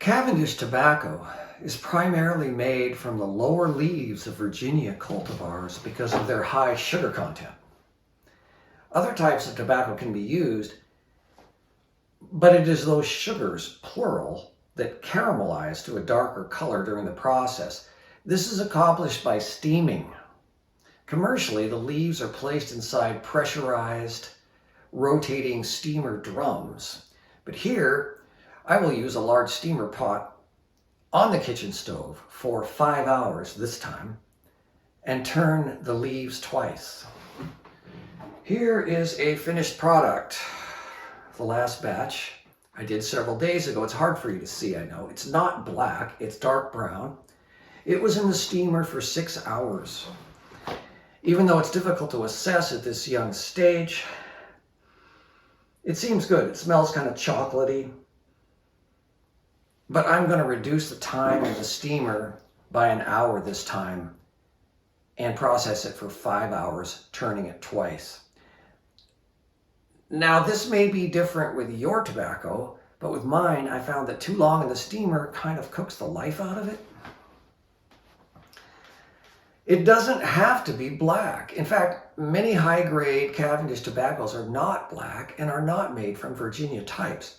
Cavendish tobacco is primarily made from the lower leaves of Virginia cultivars because of their high sugar content. Other types of tobacco can be used, but it is those sugars, plural, that caramelize to a darker color during the process. This is accomplished by steaming. Commercially, the leaves are placed inside pressurized, rotating steamer drums. But here, I will use a large steamer pot on the kitchen stove for 5 hours this time and turn the leaves twice. Here is a finished product. The last batch I did several days ago. It's hard for you to see, I know. It's not black, it's dark brown. It was in the steamer for 6 hours. Even though it's difficult to assess at this young stage, it seems good. It smells kind of chocolatey. But I'm going to reduce the time in the steamer by an hour this time and process it for 5 hours, turning it twice. Now, this may be different with your tobacco, but with mine, I found that too long in the steamer kind of cooks the life out of it. It doesn't have to be black. In fact, many high-grade Cavendish tobaccos are not black and are not made from Virginia types.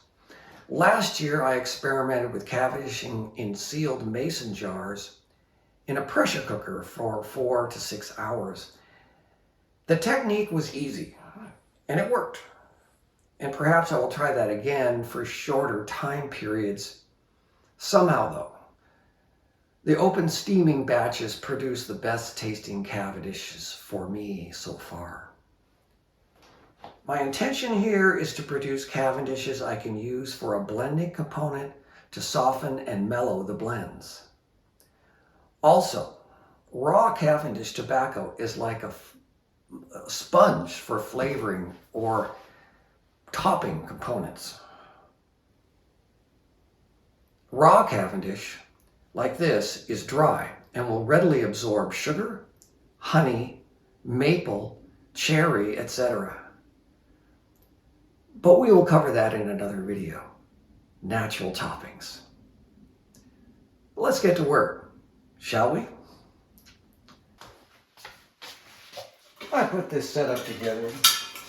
Last year, I experimented with Cavendishing in sealed mason jars in a pressure cooker for 4 to 6 hours. The technique was easy, and it worked. And perhaps I will try that again for shorter time periods. Somehow, though, the open steaming batches produce the best tasting Cavendishes for me so far. My intention here is to produce Cavendishes I can use for a blending component to soften and mellow the blends. Also, raw Cavendish tobacco is like a sponge for flavoring or topping components. Raw Cavendish, like this, is dry and will readily absorb sugar, honey, maple, cherry, etc. But we will cover that in another video. Natural toppings. Let's get to work, shall we? I put this setup together.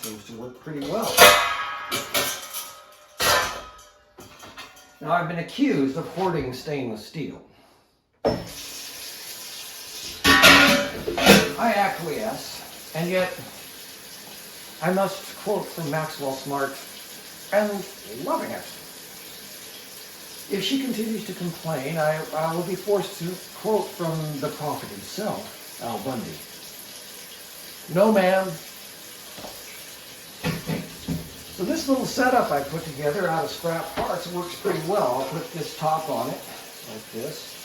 Seems to work pretty well. Now, I've been accused of hoarding stainless steel. I acquiesce, and yet I must quote from Maxwell Smart, and loving it. If she continues to complain, I will be forced to quote from the prophet himself, Al Bundy. No, ma'am. So this little setup I put together out of scrap parts works pretty well. I'll put this top on it, like this.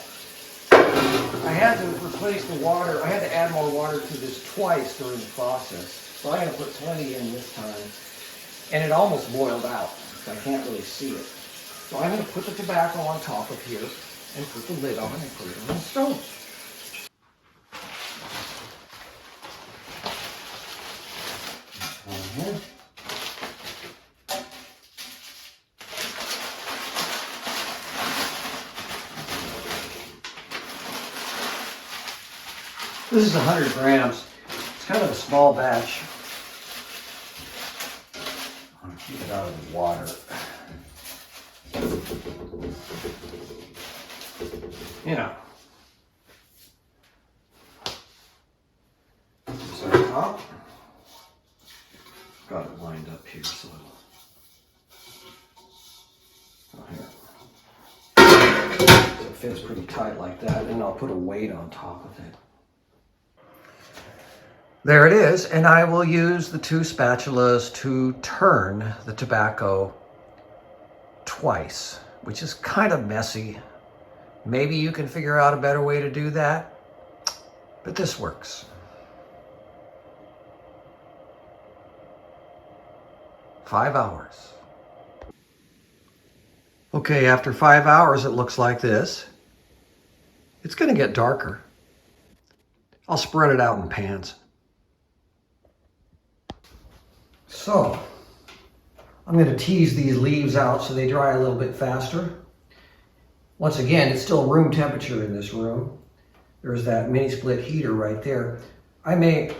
I had to replace the water. I had to add more water to this twice during the process. So I'm going to put plenty in this time. And it almost boiled out. I can't really see it. So I'm going to put the tobacco on top of here and put the lid on and put it on the stove. This is 100 grams. It's kind of a small batch. I want to keep it out of the water. You know. This on top. Got it lined up here so it'll. So it fits pretty tight like that, and I'll put a weight on top of it. There it is, and I will use the 2 spatulas to turn the tobacco twice, which is kind of messy. Maybe you can figure out a better way to do that, but this works. 5 hours. Okay, after 5 hours, it looks like this. It's going to get darker. I'll spread it out in pans. So, I'm going to tease these leaves out so they dry a little bit faster. Once again, it's still room temperature in this room. There's that mini split heater right there. I'll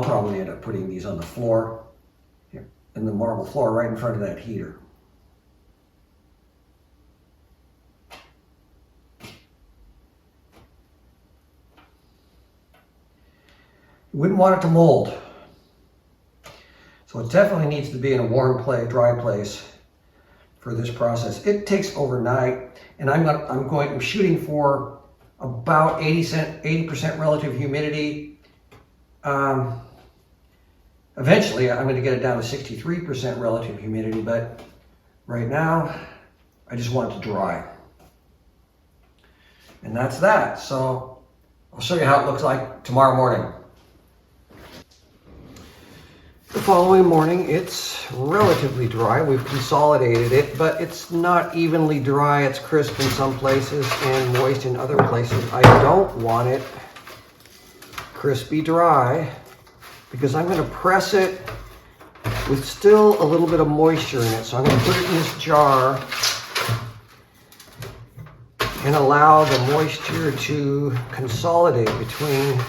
probably end up putting these on the floor, here, in the marble floor right in front of that heater. You wouldn't want it to mold. So it definitely needs to be in a warm place, dry place for this process. It takes overnight, and I'm shooting for about 80% relative humidity. Eventually, I'm going to get it down to 63% relative humidity, but right now, I just want it to dry. And that's that. So I'll show you how it looks like tomorrow morning. The following morning, it's relatively dry. We've consolidated it, but it's not evenly dry. It's crisp in some places and moist in other places. I don't want it crispy dry because I'm going to press it with still a little bit of moisture in it. So I'm going to put it in this jar and allow the moisture to consolidate between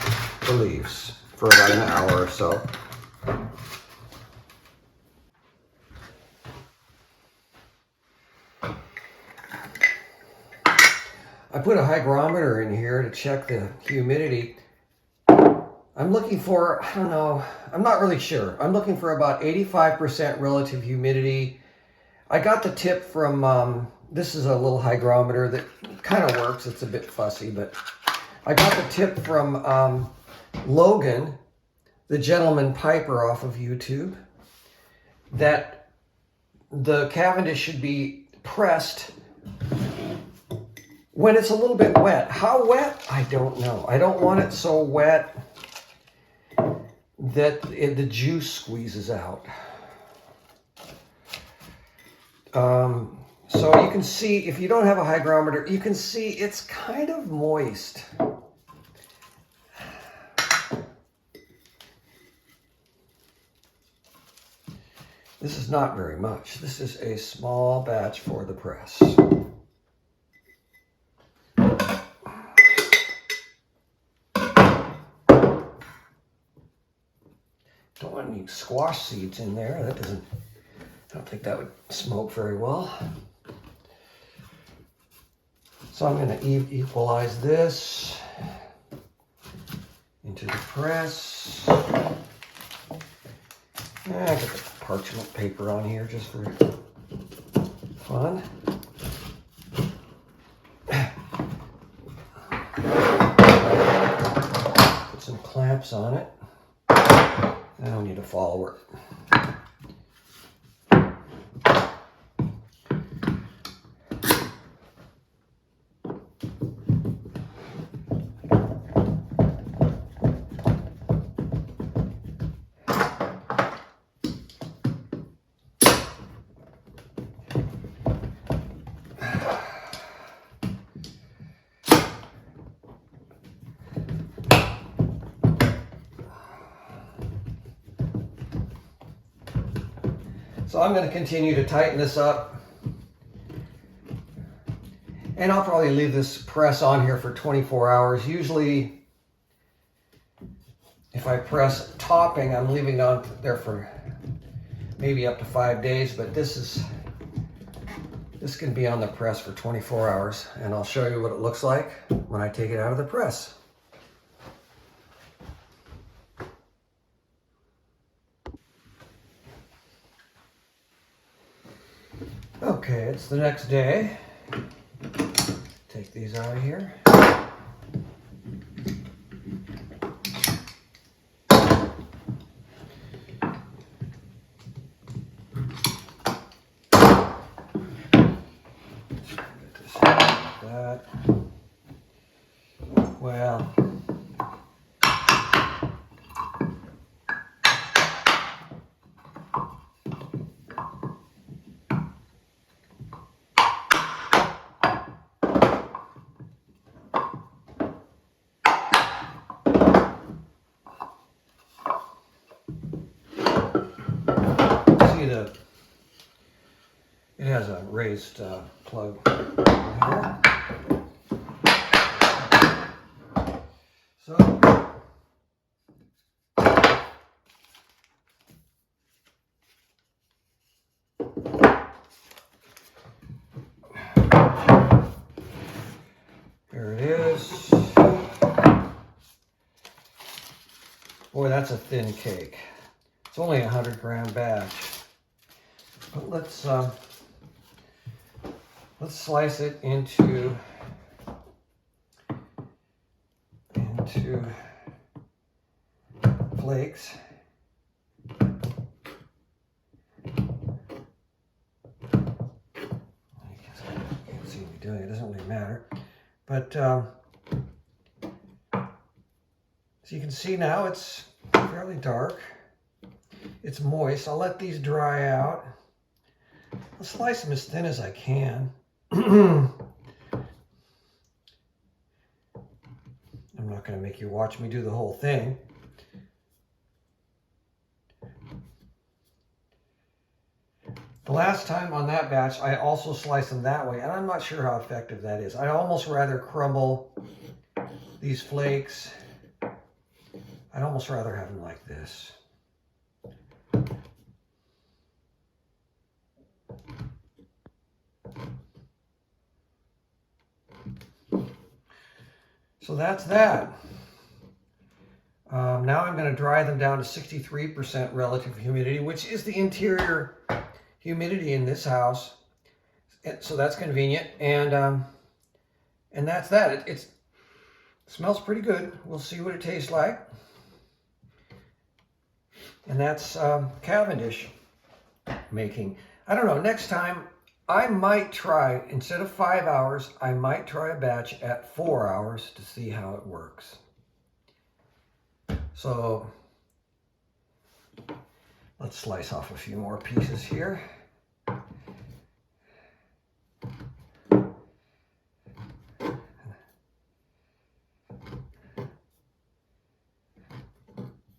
the leaves for about an hour or so. I put a hygrometer in here to check the humidity. I'm looking for, I don't know, I'm not really sure. I'm looking for about 85% relative humidity. I got the tip from, this is a little hygrometer that kind of works. It's a bit fussy, but I got the tip from Logan, the gentleman piper off of YouTube, that the Cavendish should be pressed when it's a little bit wet. How wet? I don't know. I don't want it so wet that the juice squeezes out. So you can see, if you don't have a hygrometer, you can see it's kind of moist. This is not very much. This is a small batch for the press. Don't want any squash seeds in there. I don't think that would smoke very well. So I'm going to equalize this into the press. I got the parchment paper on here just for fun. Put some clamps on it. I don't need a follower. So I'm going to continue to tighten this up. And I'll probably leave this press on here for 24 hours. Usually, if I press topping, I'm leaving it on there for maybe up to 5 days, but this can be on the press for 24 hours, and I'll show you what it looks like when I take it out of the press. Okay, it's the next day. Take these out of here. That. Well. It has a raised plug here. So here it is. Boy, that's a thin cake. It's only a 100-gram batch. But let's slice it into flakes. You can't see me doing it. It doesn't really matter. But so you can see now it's fairly dark. It's moist. I'll let these dry out. I'll slice them as thin as I can. I'm not going to make you watch me do the whole thing. The last time on that batch, I also sliced them that way, and I'm not sure how effective that is. I'd almost rather crumble these flakes. I'd almost rather have them like this. So that's that. Now I'm going to dry them down to 63% relative humidity, which is the interior humidity in this house. So that's convenient. And that's that. It smells pretty good. We'll see what it tastes like. And that's Cavendish making. I don't know, next time I might try, instead of 5 hours, I might try a batch at 4 hours to see how it works. So let's slice off a few more pieces here.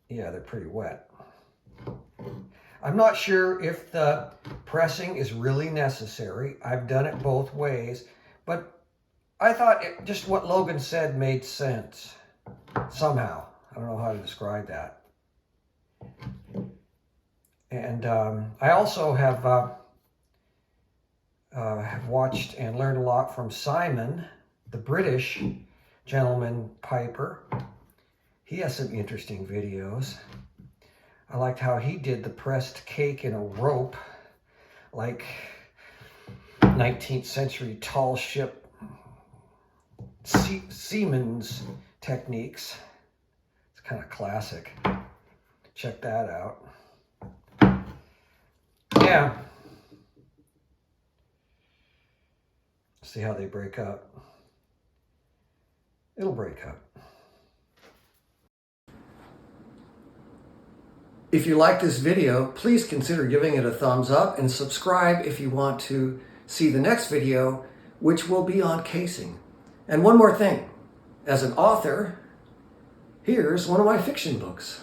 Yeah, they're pretty wet. I'm not sure if the pressing is really necessary. I've done it both ways, but I thought just what Logan said made sense somehow. I don't know how to describe that. And I also have watched and learned a lot from Simon, the British gentleman piper. He has some interesting videos. I liked how he did the pressed cake in a rope, like 19th century tall ship seaman's techniques. It's kind of classic. Check that out. Yeah. See how they break up. It'll break up. If you like this video, please consider giving it a thumbs up and subscribe if you want to see the next video, which will be on casing. And one more thing, as an author, here's one of my fiction books.